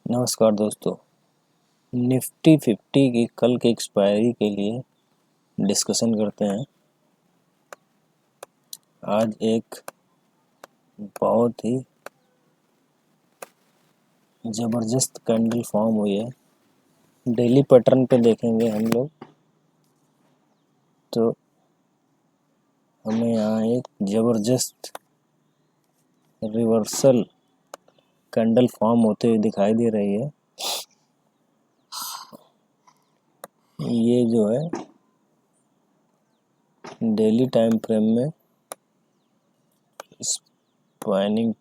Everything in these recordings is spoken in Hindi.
नमस्कार दोस्तों। निफ्टी 50 की कल की एक्सपायरी के लिए डिस्कशन करते हैं। आज एक बहुत ही ज़बरदस्त कैंडल फॉर्म हुई है। डेली पैटर्न पे देखेंगे हम लोग तो हमें यहाँ एक ज़बरदस्त रिवर्सल कैंडल फॉर्म होते हुए दिखाई दे रही है। ये जो है डेली टाइम फ्रेम में स्पाइनिंग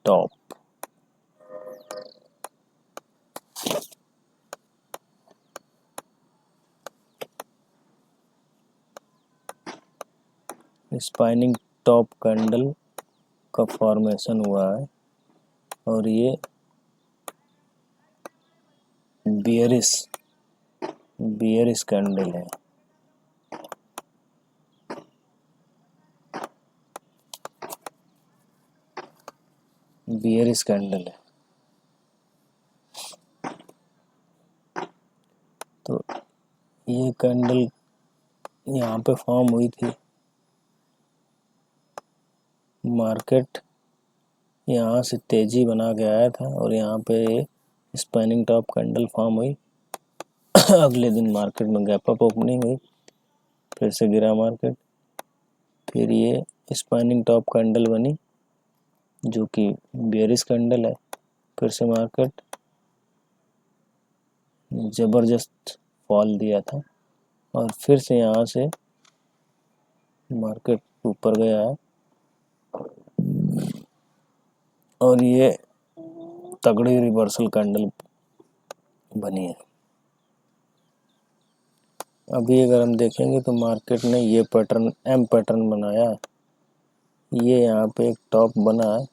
टॉप कैंडल का फॉर्मेशन हुआ है और ये बियरिश कैंडल है। बियरिश कैंडल है। तो ये कैंडल यहाँ पे फॉर्म हुई थी। मार्केट यहाँ से तेजी बना के आया था और यहाँ पे स्पैनिंग टॉप कैंडल फॉर्म हुई। अगले दिन मार्केट में गैप अप ओपनिंग हुई, फिर से गिरा मार्केट, फिर ये स्पैनिंग टॉप कैंडल बनी जो कि बेयरिश कैंडल है। फिर से मार्केट ज़बरदस्त फॉल दिया था और फिर से यहाँ से मार्केट ऊपर गया है और ये तगड़ी रिवर्सल कैंडल बनी है। अभी अगर हम देखेंगे तो मार्केट ने ये पैटर्न एम पैटर्न बनाया। ये यहाँ पे एक टॉप बना है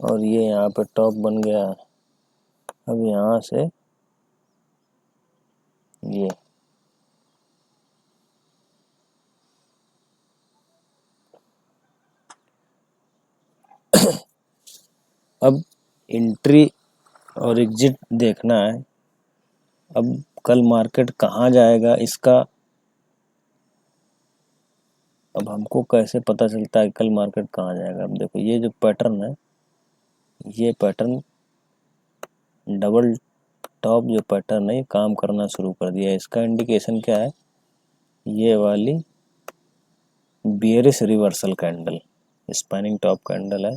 और ये यहाँ पे टॉप बन गया है। अब यहाँ से ये अब एंट्री और एग्जिट देखना है। अब कल मार्केट कहाँ जाएगा इसका अब हमको कैसे पता चलता है कल मार्केट कहाँ जाएगा। अब देखो ये जो पैटर्न है, ये पैटर्न डबल टॉप जो पैटर्न है ये काम करना शुरू कर दिया है। इसका इंडिकेशन क्या है? ये वाली bearish reversal candle spanning top candle है।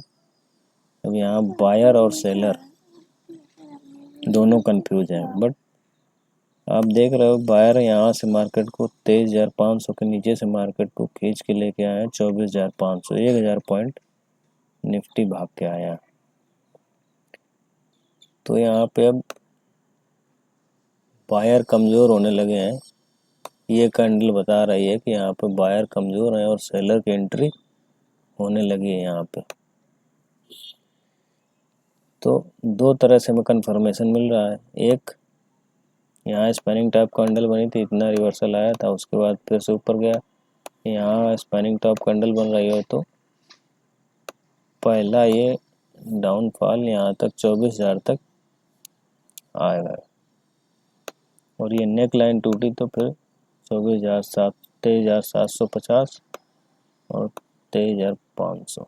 अब यहाँ बायर और सेलर दोनों कंफ्यूज हैं, बट आप देख रहे हो बायर यहाँ से मार्केट को 23,500 के नीचे से मार्केट को खींच के लेके आए हैं 24,500, 1,000 पॉइंट निफ्टी भाग के आया। तो यहाँ पे अब बायर कमज़ोर होने लगे हैं। ये कैंडल बता रही है कि यहाँ पे बायर कमज़ोर है और सेलर की एंट्री होने लगी है यहाँ पे। तो दो तरह से हमें कंफर्मेशन मिल रहा है। एक, यहाँ स्पैनिंग टॉप कैंडल बनी थी, इतना रिवर्सल आया था, उसके बाद फिर से ऊपर गया। यहाँ स्पैनिंग टॉप कैंडल बन रही है तो पहला ये डाउनफॉल यहाँ तक 24,000 तक आएगा और ये नेक लाइन टूटी तो फिर 23,750 और 23,500।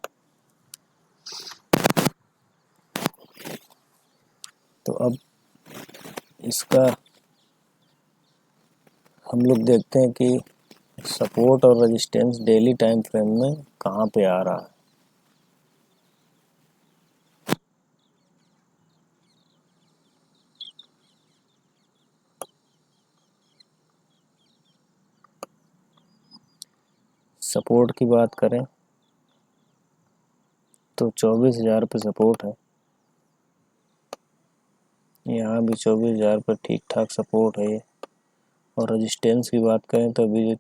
तो अब इसका हम लोग देखते हैं कि सपोर्ट और रेजिस्टेंस डेली टाइम फ्रेम में कहाँ पे आ रहा है। सपोर्ट की बात करें तो 24,000 पे सपोर्ट है। यहाँ भी 24,000 पे ठीक ठाक सपोर्ट है ये। और रेजिस्टेंस की बात करें तो अभी जो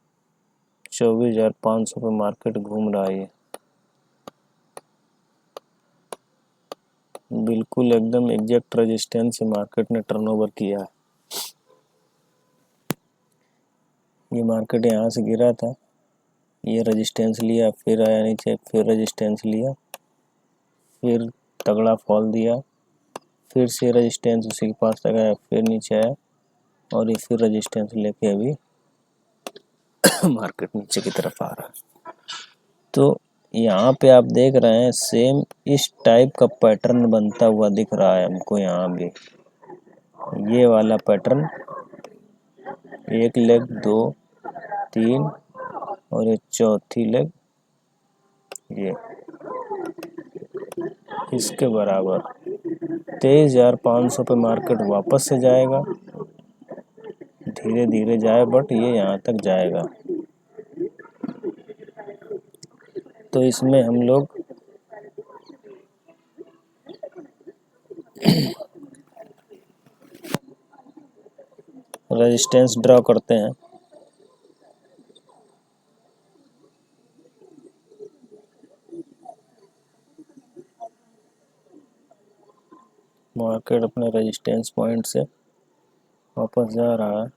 24,500 पे मार्केट घूम रहा है, बिल्कुल एकदम एग्जैक्ट रेजिस्टेंस से मार्केट ने टर्नओवर किया है। ये मार्केट यहाँ से गिरा था, ये रेजिस्टेंस लिया, फिर आया नीचे, फिर रेजिस्टेंस लिया, फिर तगड़ा फॉल दिया, फिर से रेजिस्टेंस उसी के पास लगाया, फिर नीचे आया और ये फिर रेजिस्टेंस लेके अभी मार्केट नीचे की तरफ आ रहा है। तो यहाँ पे आप देख रहे हैं सेम इस टाइप का पैटर्न बनता हुआ दिख रहा है हमको यहाँ भी। ये वाला पैटर्न, एक लेग, 2, 3 और ये चौथी लेग, ये इसके बराबर 23,500 पे मार्केट वापस से जाएगा, धीरे धीरे जाए बट ये यहाँ तक जाएगा। तो इसमें हम लोग रेजिस्टेंस ड्रॉ करते हैं। मार्केट अपने रेजिस्टेंस पॉइंट से वापस जा रहा है।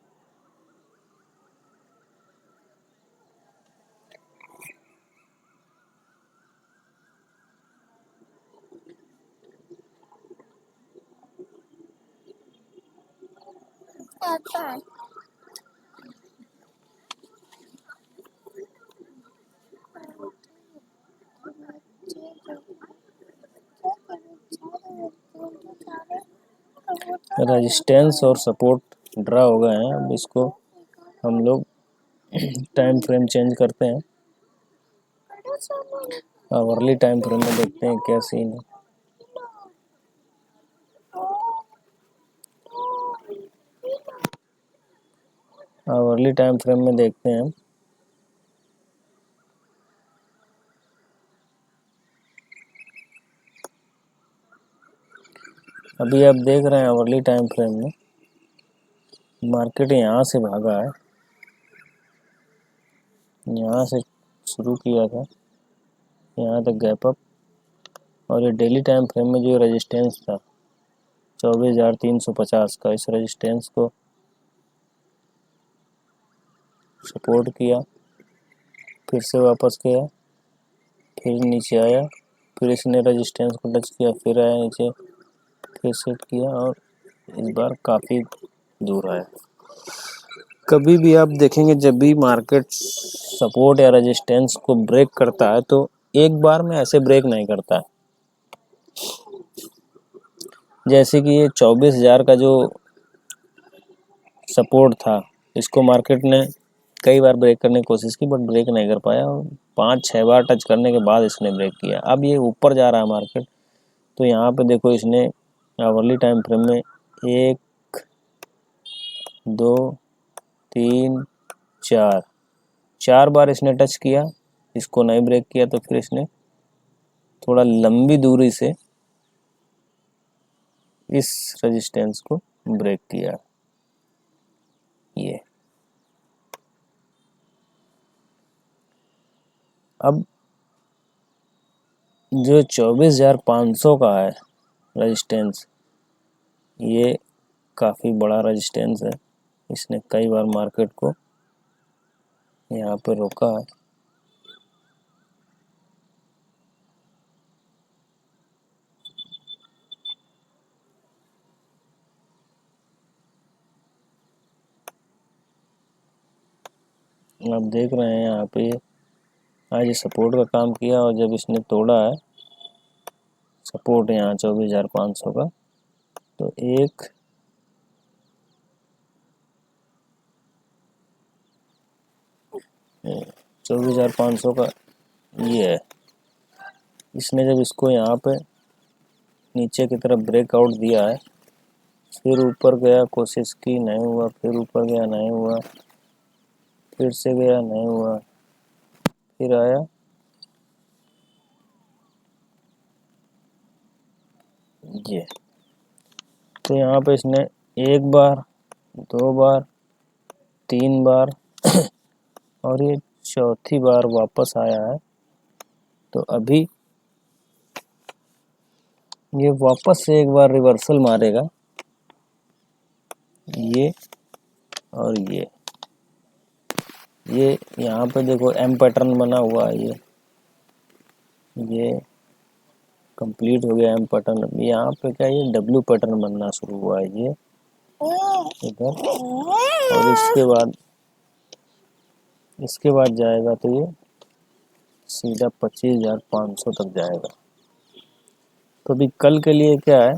रेजिस्टेंस और सपोर्ट ड्रा हो गए हैं। अब इसको हम लोग टाइम फ्रेम चेंज करते हैं। आवरली टाइम फ्रेम में देखते हैं क्या सीन है। आवरली टाइम फ्रेम में देखते हैं। अभी आप देख रहे हैं आवरली टाइम फ्रेम में मार्केट यहाँ से भागा है, यहाँ से शुरू किया था, यहाँ तक गैप अप, और ये डेली टाइम फ्रेम में जो रेजिस्टेंस था 24,350 का, इस रेजिस्टेंस को सपोर्ट किया, फिर से वापस गया, फिर नीचे आया, फिर इसने रेजिस्टेंस को टच किया, फिर आया नीचे, फिर सेट किया और इस बार काफ़ी दूर आया। कभी भी आप देखेंगे जब भी मार्केट सपोर्ट या रेजिस्टेंस को ब्रेक करता है तो एक बार में ऐसे ब्रेक नहीं करता है। जैसे कि ये 24,000 का जो सपोर्ट था, इसको मार्केट ने कई बार ब्रेक करने की कोशिश की बट ब्रेक नहीं कर पाया, और 5-6 बार टच करने के बाद इसने ब्रेक किया। अब ये ऊपर जा रहा है मार्केट, तो यहाँ पे देखो इसने आवरली टाइम फ्रेम में 1, 2, 3, 4 बार इसने टच किया, इसको नहीं ब्रेक किया, तो फिर इसने थोड़ा लंबी दूरी से इस रेजिस्टेंस को ब्रेक किया। ये अब जो 24,500 का है रेजिस्टेंस, ये काफ़ी बड़ा रेजिस्टेंस है। इसने कई बार मार्केट को यहाँ पे रोका है। आप देख रहे हैं यहाँ पे आज ये सपोर्ट का काम किया, और जब इसने तोड़ा है सपोर्ट यहाँ 24,500 का, तो एक 24,500 का ये है। इसने जब इसको यहाँ पे नीचे की तरफ ब्रेकआउट दिया है, फिर ऊपर गया, कोशिश की, नहीं हुआ, फिर ऊपर गया, नहीं हुआ, फिर से गया, नहीं हुआ, फिर आया, ये। तो यहाँ पे इसने 1 बार, 2 बार, 3 बार और ये चौथी बार वापस आया है। तो अभी ये वापस से एक बार रिवर्सल मारेगा, ये और ये यहाँ पे देखो एम पैटर्न बना हुआ है, ये कंप्लीट हो गया एम पैटर्न। यहाँ पे क्या ये डब्ल्यू पैटर्न बनना शुरू हुआ है ये इधर, और इसके बाद जाएगा तो ये सीधा 25,500 तक जाएगा। तो अभी कल के लिए क्या है,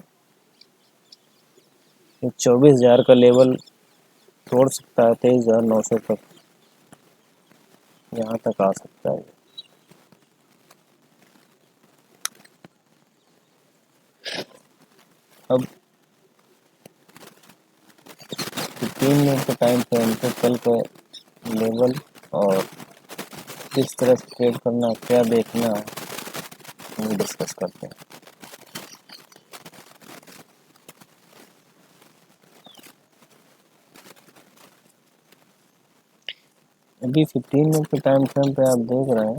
24,000 का लेवल तोड़ सकता है, 23,900 तक, यहाँ तक आ सकता है। अब 3 मिनट के टाइम फ्रेम पे कल का लेवल और किस तरह से ट्रेड करना, क्या देखना, हम डिस्कस करते हैं। अभी 15 मिनट के टाइम फ्रेम पे आप देख रहे हैं,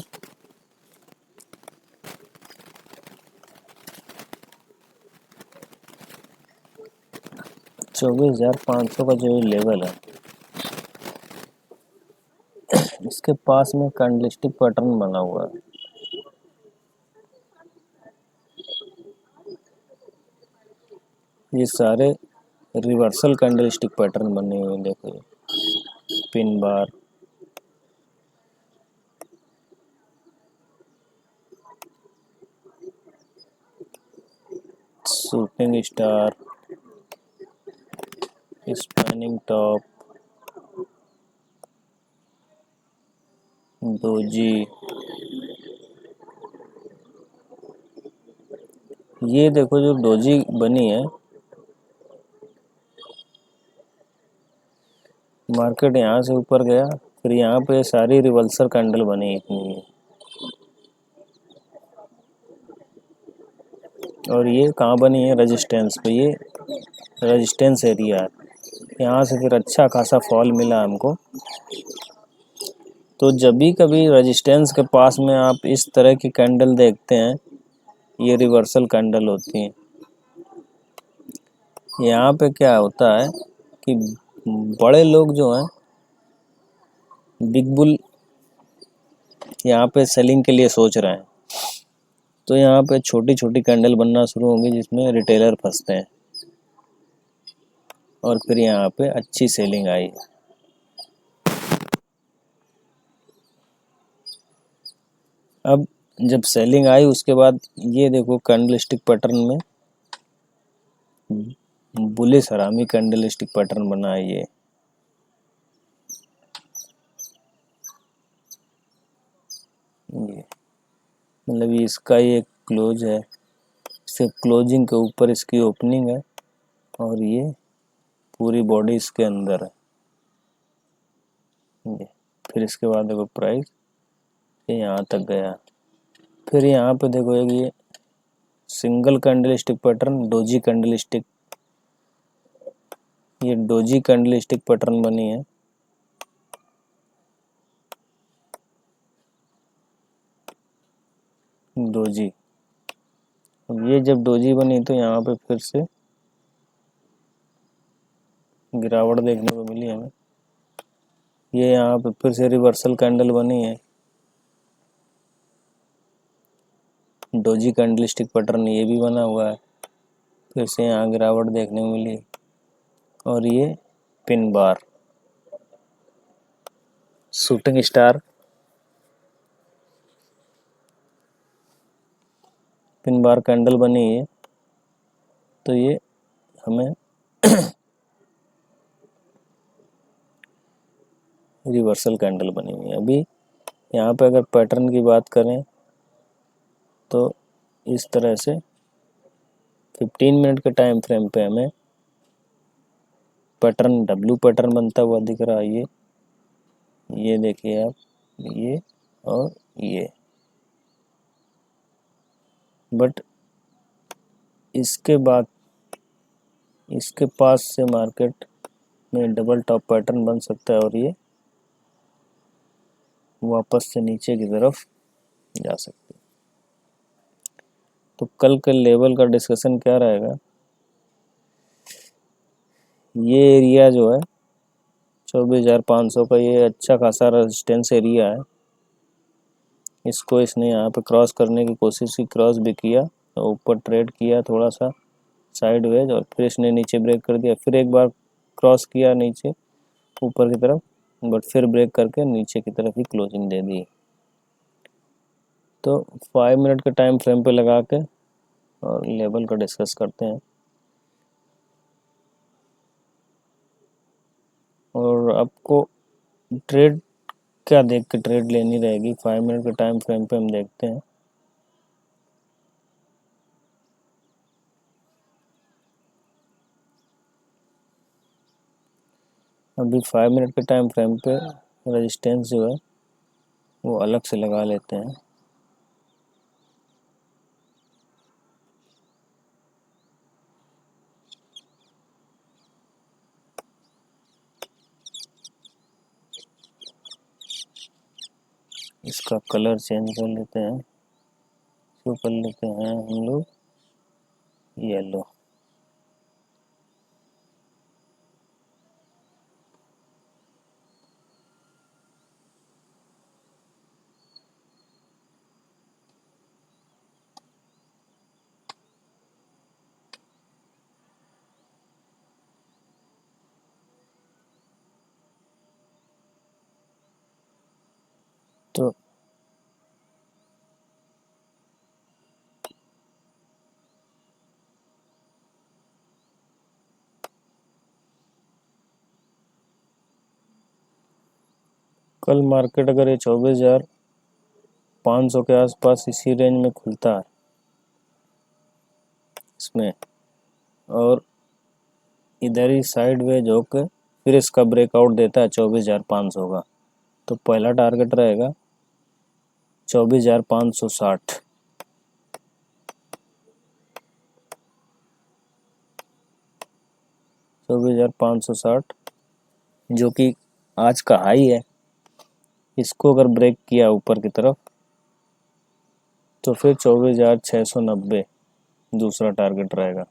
$24,500 का जो लेवल है, इसके पास में कैंडलस्टिक पैटर्न बना हुआ है। ये सारे रिवर्सल कैंडलस्टिक पैटर्न बने हुए हैं, देखो ये pin bar, shooting star, spanning top, doji, ये देखो जो डोजी बनी है, मार्केट यहाँ से ऊपर गया, फिर यहाँ पे सारी रिवर्सल कैंडल बनी इतनी है, और ये कहाँ बनी है, रेजिस्टेंस पे, ये रेजिस्टेंस एरिया है। यहाँ से फिर अच्छा खासा फॉल मिला हमको। तो जब भी कभी रेजिस्टेंस के पास में आप इस तरह की कैंडल देखते हैं, ये रिवर्सल कैंडल होती है। यहाँ पे क्या होता है कि बड़े लोग जो हैं, बिग बुल, यहाँ पे सेलिंग के लिए सोच रहे हैं, तो यहाँ पे छोटी छोटी कैंडल बनना शुरू होंगी जिसमें रिटेलर फंसते हैं, और फिर यहाँ पे अच्छी सेलिंग आई। अब जब सेलिंग आई उसके बाद ये देखो कैंडलस्टिक पैटर्न में बुलिश हरामी कैंडलस्टिक पैटर्न बना है ये। मतलब इसका ये क्लोज है, इसके क्लोजिंग के ऊपर इसकी ओपनिंग है, और ये पूरी बॉडी इसके अंदर है ये। फिर इसके बाद देखो प्राइस ये यहाँ तक गया, फिर यहाँ पे देखो एक ये single candlestick pattern, doji candlestick, ये डोजी कैंडलस्टिक पैटर्न बनी है। डोजी, अब ये जब डोजी बनी तो यहाँ पे फिर से गिरावट देखने को मिली हमें। ये यहाँ पे फिर से रिवर्सल कैंडल बनी है, डोजी कैंडलस्टिक पैटर्न ये भी बना हुआ है, फिर से यहाँ गिरावट देखने को मिली। और ये pin bar, shooting star, pin bar candle बनी है, तो ये हमें रिवर्सल कैंडल बनी हुई है। अभी यहाँ पे अगर पैटर्न की बात करें तो इस तरह से 15 मिनट के टाइम फ्रेम पे हमें पैटर्न डब्ल्यू पैटर्न बनता हुआ दिख रहा है। ये देखिए आप, ये और ये, बट इसके बाद इसके पास से मार्केट में डबल टॉप पैटर्न बन सकता है, और ये वापस से नीचे की तरफ जा सकती है। तो कल के लेवल का डिस्कशन क्या रहेगा, ये एरिया जो है 24,500 का, ये अच्छा खासा रेजिस्टेंस एरिया है। इसको इसने यहाँ पे क्रॉस करने की कोशिश की, क्रॉस भी किया तो ऊपर ट्रेड किया थोड़ा सा साइडवेज और फिर इसने नीचे ब्रेक कर दिया, फिर एक बार क्रॉस किया नीचे ऊपर की तरफ, बट फिर ब्रेक करके नीचे की तरफ ही क्लोजिंग दे दी। तो 5 मिनट के टाइम फ्रेम पे लगा के और लेवल का डिस्कस करते हैं। और आपको ट्रेड क्या देख के ट्रेड लेनी रहेगी, 5 मिनट के टाइम फ्रेम पे हम देखते हैं। अभी 5 मिनट के टाइम फ्रेम पे रेजिस्टेंस जो है वो अलग से लगा लेते हैं। इसका कलर चेंज कर लेते हैं, इसको कर लेते हैं हम लोग येलो। तो कल मार्केट अगर ये 24,500 के आसपास इसी रेंज में खुलता है इसमें, और इधर ही साइडवेज होकर फिर इसका ब्रेकआउट देता है 24,500 का, तो पहला टारगेट रहेगा 24,560। 24,560 जो कि आज का हाई है, इसको अगर ब्रेक किया ऊपर की तरफ तो फिर 24,690 दूसरा टारगेट रहेगा।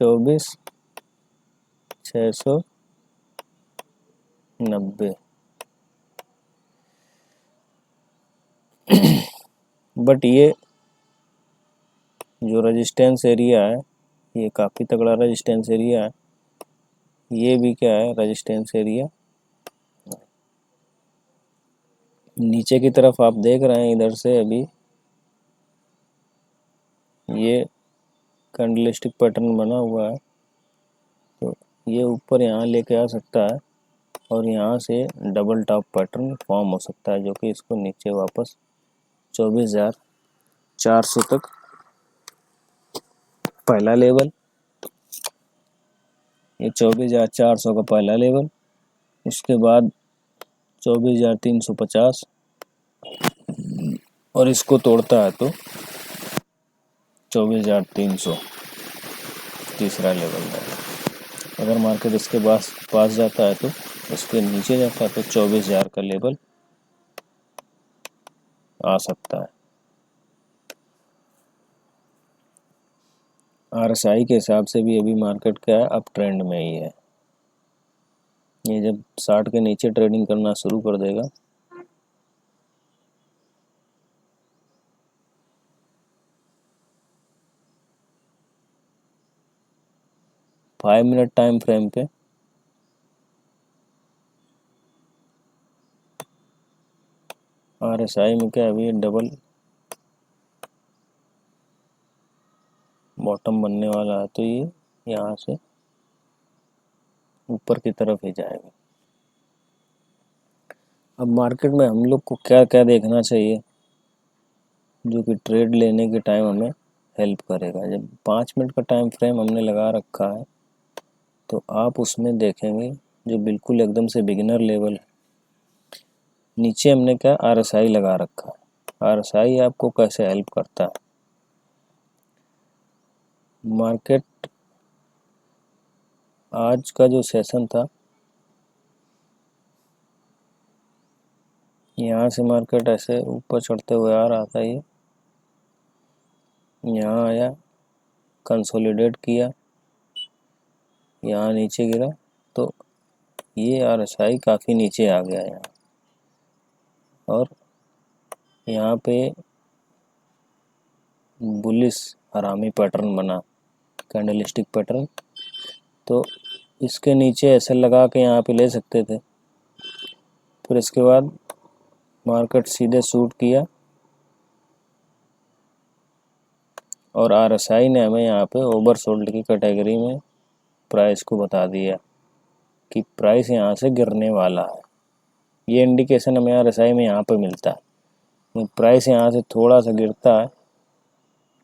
24,690। बट ये जो रेजिस्टेंस एरिया है ये काफ़ी तगड़ा रेजिस्टेंस एरिया है। ये भी क्या है, रेजिस्टेंस एरिया। नीचे की तरफ आप देख रहे हैं इधर से अभी ये कैंडलस्टिक पैटर्न बना हुआ है, तो ये ऊपर यहाँ लेके आ सकता है और यहाँ से डबल टॉप पैटर्न फॉर्म हो सकता है, जो कि इसको नीचे वापस 24,400 तक पहला लेवल, ये 24,400 का पहला लेवल, उसके बाद 24,350 और इसको तोड़ता है तो 24,300 तीसरा लेवल है। अगर मार्केट इसके पास जाता है तो इसके नीचे जाता है तो 24,000 का लेवल आ सकता है। RSI के हिसाब से भी अभी मार्केट क्या है, अप ट्रेंड में ही है। ये जब 60 के नीचे ट्रेडिंग करना शुरू कर देगा 5 मिनट टाइम फ्रेम पे RSI में क्या अभी डबल बॉटम बनने वाला है, तो ये यहाँ से ऊपर की तरफ ही जाएगा। अब मार्केट में हम लोग को क्या क्या देखना चाहिए जो कि ट्रेड लेने के टाइम हमें हेल्प करेगा। जब 5 मिनट का टाइम फ्रेम हमने लगा रखा है तो आप उसमें देखेंगे जो बिल्कुल एकदम से बिगिनर लेवल है, नीचे हमने क्या RSI लगा रखा है। RSI आपको कैसे हेल्प करता है, मार्केट आज का जो सेशन था यहाँ से मार्केट ऐसे ऊपर चढ़ते हुए आ रहा था, ये यहाँ आया, कंसोलिडेट किया, यहाँ नीचे गिरा, तो ये RSI काफ़ी नीचे आ गया यहाँ, और यहाँ पे बुलिश हरामी पैटर्न बना, कैंडलस्टिक पैटर्न। तो इसके नीचे ऐसे लगा के यहाँ पे ले सकते थे। फिर इसके बाद मार्केट सीधे शूट किया और RSI ने हमें यहाँ पे ओवरसोल्ड की कैटेगरी में प्राइस को बता दिया कि प्राइस यहाँ से गिरने वाला है। ये इंडिकेशन हमें RSI में यहाँ पे मिलता है। प्राइस यहाँ से थोड़ा सा गिरता है,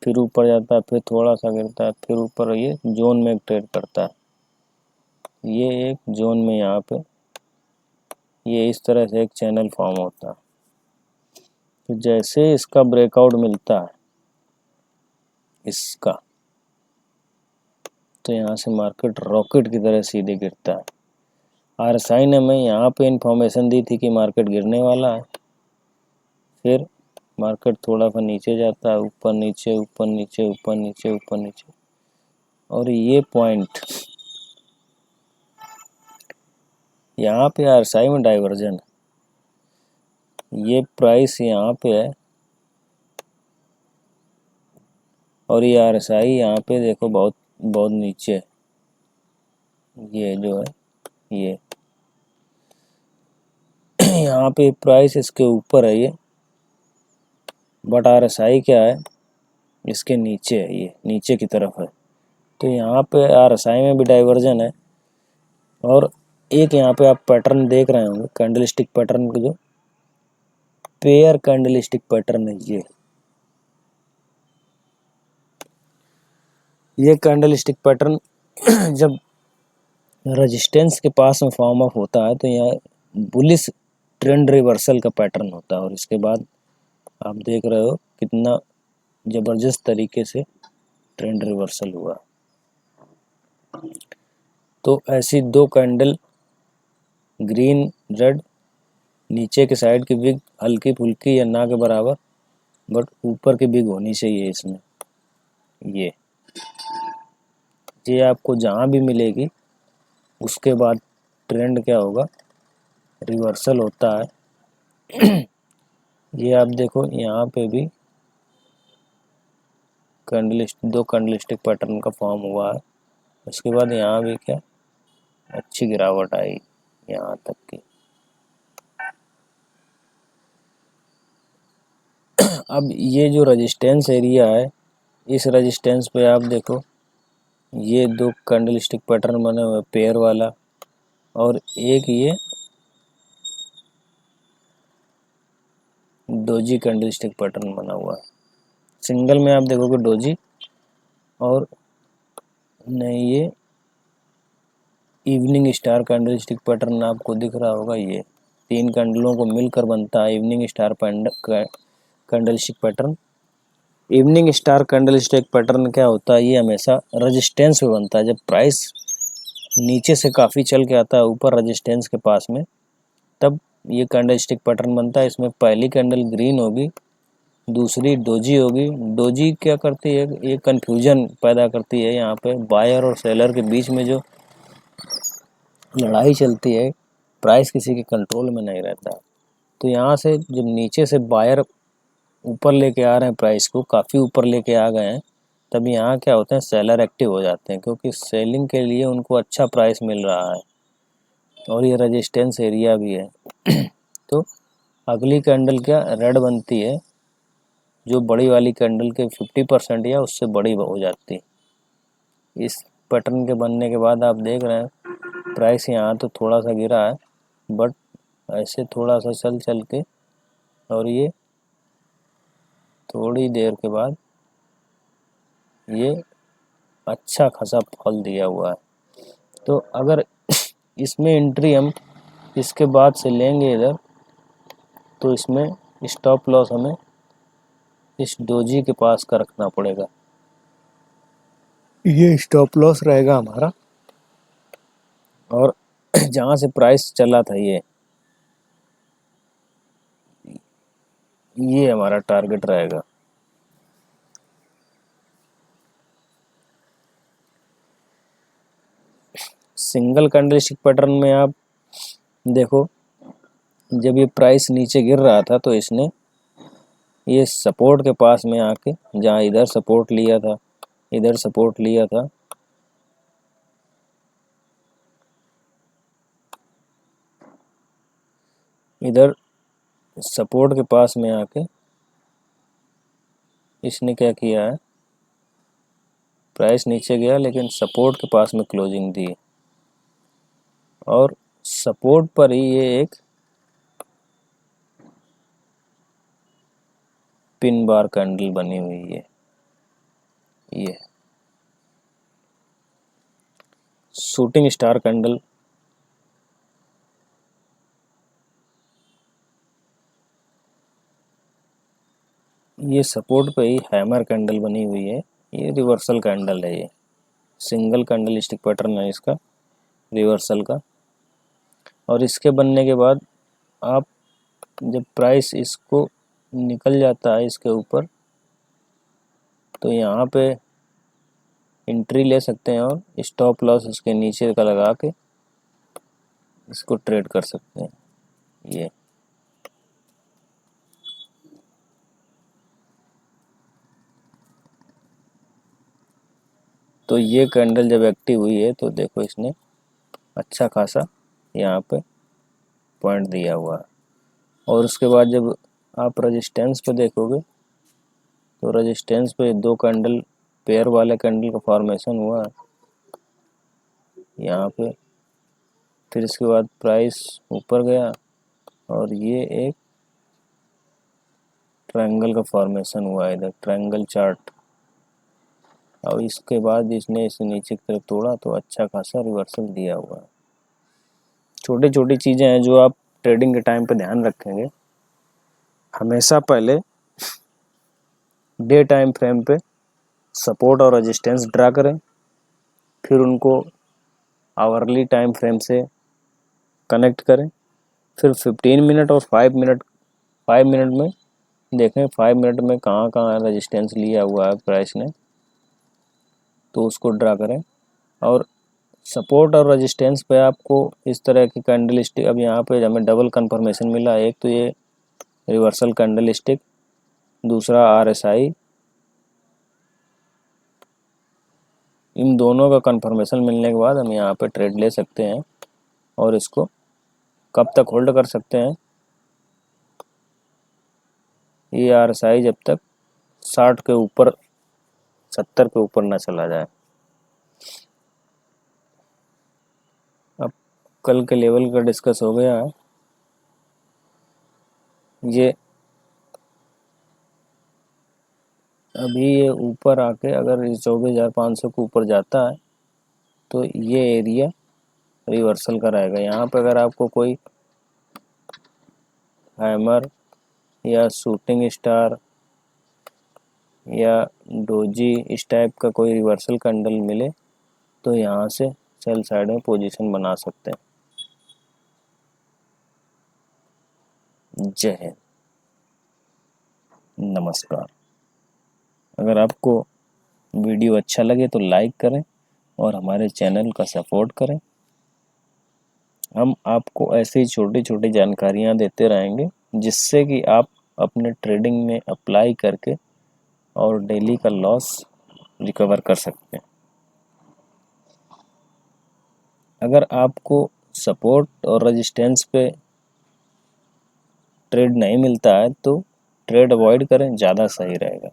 फिर ऊपर जाता है, फिर थोड़ा सा गिरता है, फिर ऊपर, ये जोन में ट्रेड करता है। ये एक जोन में यहाँ पे ये इस तरह से एक चैनल फॉर्म होता है। तो जैसे इसका ब्रेकआउट मिलता है इसका, तो यहाँ से मार्केट रॉकेट की तरह सीधे गिरता है। RSI ने हमें यहाँ पे इंफॉर्मेशन दी थी कि मार्केट गिरने वाला है। फिर मार्केट थोड़ा सा नीचे जाता है, ऊपर नीचे ऊपर नीचे ऊपर नीचे ऊपर नीचे, और ये पॉइंट यहाँ पे RSI में डाइवर्जन है। ये प्राइस यहाँ पे है और ये RSI यहाँ पे देखो बहुत बहुत नीचे है। ये जो है ये यहाँ पे प्राइस इसके ऊपर है ये, बट RSI क्या है, इसके नीचे है, ये नीचे की तरफ है। तो यहाँ पे RSI में भी डाइवर्जन है। और एक यहाँ पे आप पैटर्न देख रहे होंगे, कैंडलस्टिक पैटर्न का, जो पेयर कैंडलस्टिक पैटर्न है, ये कैंडलस्टिक पैटर्न जब रेजिस्टेंस के पास में फॉर्म अप होता है तो यहाँ बुलिश ट्रेंड रिवर्सल का पैटर्न होता है। और इसके बाद आप देख रहे हो कितना ज़बरदस्त तरीके से ट्रेंड रिवर्सल हुआ। तो ऐसी दो कैंडल, ग्रीन रेड, नीचे के साइड की बिग हल्की फुल्की या ना के बराबर, बट ऊपर की बिग होनी चाहिए इसमें। ये आपको जहाँ भी मिलेगी उसके बाद ट्रेंड क्या होगा, रिवर्सल होता है। ये आप देखो यहाँ पे भी दो कैंडलस्टिक पैटर्न का फॉर्म हुआ है। उसके बाद यहाँ भी क्या अच्छी गिरावट आई यहाँ तक की। अब ये जो रेजिस्टेंस एरिया है, इस रेजिस्टेंस पे आप देखो ये दो कैंडलस्टिक पैटर्न बने हुए, पेयर वाला, और एक ये डोजी कैंडलस्टिक पैटर्न बना हुआ है। सिंगल में आप देखोगे डोजी, और नहीं ये इवनिंग स्टार कैंडलस्टिक पैटर्न आपको दिख रहा होगा। ये तीन कैंडलों को मिलकर बनता है evening star candlestick pattern. Evening star candlestick pattern क्या होता है, ये हमेशा रेजिस्टेंस पे बनता है। जब प्राइस नीचे से काफ़ी चल के आता है ऊपर रेजिस्टेंस के पास में, तब ये कैंडलस्टिक पैटर्न बनता है। इसमें पहली कैंडल ग्रीन होगी, दूसरी डोजी होगी। डोजी क्या करती है, ये कन्फ्यूजन पैदा करती है। यहाँ पे बायर और सेलर के बीच में जो लड़ाई चलती है, प्राइस किसी के कंट्रोल में नहीं रहता। तो यहाँ से जब नीचे से बायर ऊपर लेके आ रहे हैं, प्राइस को काफ़ी ऊपर लेके आ गए हैं, तब यहाँ क्या होते हैं, सेलर एक्टिव हो जाते हैं, क्योंकि सेलिंग के लिए उनको अच्छा प्राइस मिल रहा है और ये रेजिस्टेंस एरिया भी है। तो अगली कैंडल क्या रेड बनती है, जो बड़ी वाली कैंडल के 50% या उससे बड़ी हो जाती है। इस पैटर्न के बनने के बाद आप देख रहे हैं प्राइस यहाँ तो थोड़ा सा गिरा है, बट ऐसे थोड़ा सा चल के, और ये थोड़ी देर के बाद ये अच्छा खासा फॉल दिया हुआ है। तो अगर इसमें एंट्री हम इसके बाद से लेंगे इधर, तो इसमें स्टॉप लॉस हमें इस डोजी के पास का रखना पड़ेगा। ये स्टॉप लॉस रहेगा हमारा, और जहाँ से प्राइस चला था ये हमारा टारगेट रहेगा। सिंगल कैंडलस्टिक पैटर्न में आप देखो, जब ये प्राइस नीचे गिर रहा था तो इसने ये सपोर्ट के पास में आके, जहाँ इधर सपोर्ट लिया था, इधर सपोर्ट लिया था, इधर सपोर्ट के पास में आके इसने क्या किया है, प्राइस नीचे गया लेकिन सपोर्ट के पास में क्लोजिंग दी, और सपोर्ट पर ही ये एक पिन बार कैंडल बनी हुई है। ये शूटिंग स्टार कैंडल, ये सपोर्ट पे ही हैमर कैंडल बनी हुई है। ये रिवर्सल कैंडल है, ये सिंगल कैंडल स्टिक पैटर्न है इसका, रिवर्सल का। और इसके बनने के बाद आप जब प्राइस इसको निकल जाता है इसके ऊपर, तो यहाँ पे एंट्री ले सकते हैं और स्टॉप लॉस इसके नीचे का लगा के इसको ट्रेड कर सकते हैं। ये तो ये कैंडल जब एक्टिव हुई है तो देखो इसने अच्छा खासा यहाँ पे पॉइंट दिया हुआ है। और उसके बाद जब आप रेजिस्टेंस पे देखोगे तो रेजिस्टेंस पे दो कैंडल, पेयर वाले कैंडल का फॉर्मेशन हुआ है यहाँ पे। फिर इसके बाद प्राइस ऊपर गया और ये एक ट्रायंगल का फॉर्मेशन हुआ है इधर, ट्रायंगल चार्ट। और इसके बाद इसने इसे नीचे की तरफ तोड़ा तो अच्छा खासा रिवर्सल दिया हुआ है। छोटी छोटी चीज़ें हैं जो आप ट्रेडिंग के टाइम पे ध्यान रखेंगे। हमेशा पहले डे टाइम फ्रेम पे सपोर्ट और रेजिस्टेंस ड्रा करें, फिर उनको आवरली टाइम फ्रेम से कनेक्ट करें, फिर 15 मिनट और 5 मिनट में देखें 5 मिनट में कहाँ कहाँ रेजिस्टेंस लिया हुआ है प्राइस ने, तो उसको ड्रा करें। और सपोर्ट और रेजिस्टेंस पे आपको इस तरह की कैंडल स्टिक, अब यहाँ पे हमें डबल कंफर्मेशन मिला, एक तो ये रिवर्सल कैंडल स्टिक, दूसरा RSI, इन दोनों का कंफर्मेशन मिलने के बाद हम यहाँ पे ट्रेड ले सकते हैं। और इसको कब तक होल्ड कर सकते हैं, ये RSI जब तक 60 के ऊपर, 70 के ऊपर ना चला जाए। अब कल के लेवल का डिस्कस हो गया है। ये अभी ये ऊपर आके अगर 24,500 के ऊपर जाता है तो ये एरिया रिवर्सल का रहेगा। यहाँ पे अगर आपको कोई हैमर या शूटिंग स्टार या डोजी इस टाइप का कोई रिवर्सल कैंडल मिले तो यहाँ से सेल साइड में पोजीशन बना सकते हैं। जय हिंद, नमस्कार। अगर आपको वीडियो अच्छा लगे तो लाइक करें और हमारे चैनल का सपोर्ट करें। हम आपको ऐसी छोटी छोटी जानकारियाँ देते रहेंगे जिससे कि आप अपने ट्रेडिंग में अप्लाई करके और डेली का लॉस रिकवर कर सकते हैं। अगर आपको सपोर्ट और रेजिस्टेंस पे ट्रेड नहीं मिलता है तो ट्रेड अवॉइड करें, ज़्यादा सही रहेगा।